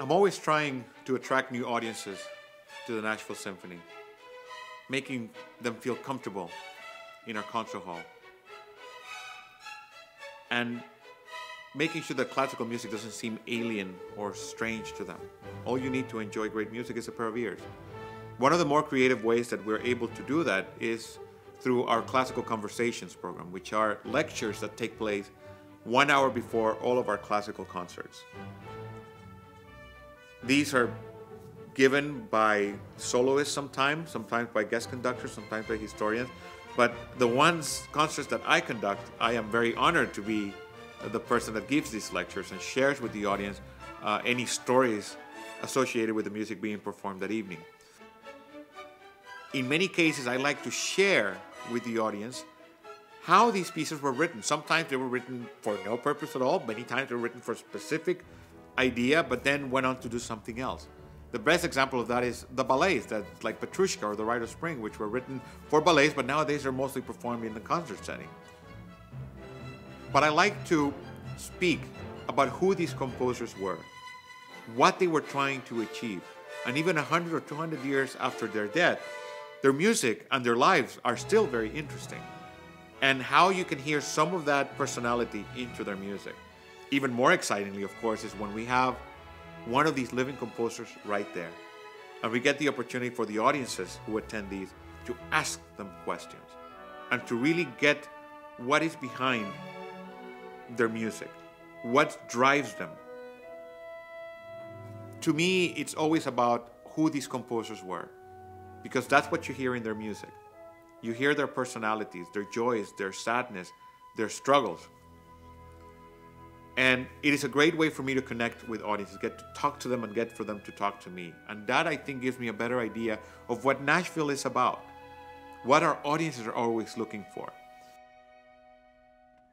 I'm always trying to attract new audiences to the Nashville Symphony, making them feel comfortable in our concert hall, and making sure that classical music doesn't seem alien or strange to them. All you need to enjoy great music is a pair of ears. One of the more creative ways that we're able to do that is through our Classical Conversations program, which are lectures that take place 1 hour before all of our classical concerts. These are given by soloists sometimes by guest conductors, sometimes by historians. But the concerts that I conduct, I am very honored to be the person that gives these lectures and shares with the audience any stories associated with the music being performed that evening. In many cases, I like to share with the audience how these pieces were written. Sometimes they were written for no purpose at all. Many times they were written for a specific idea, but then went on to do something else. The best example of that is the ballets, that like Petrushka or The Rite of Spring, which were written for ballets, but nowadays they're mostly performed in the concert setting. But I like to speak about who these composers were, what they were trying to achieve, and even 100 or 200 years after their death, their music and their lives are still very interesting, and how you can hear some of that personality into their music. Even more excitingly, of course, is when we have one of these living composers right there, and we get the opportunity for the audiences who attend these to ask them questions and to really get what is behind their music, what drives them. To me, it's always about who these composers were, because that's what you hear in their music. You hear their personalities, their joys, their sadness, their struggles. And it is a great way for me to connect with audiences, get to talk to them and get for them to talk to me. And that, I think, gives me a better idea of what Nashville is about, what our audiences are always looking for.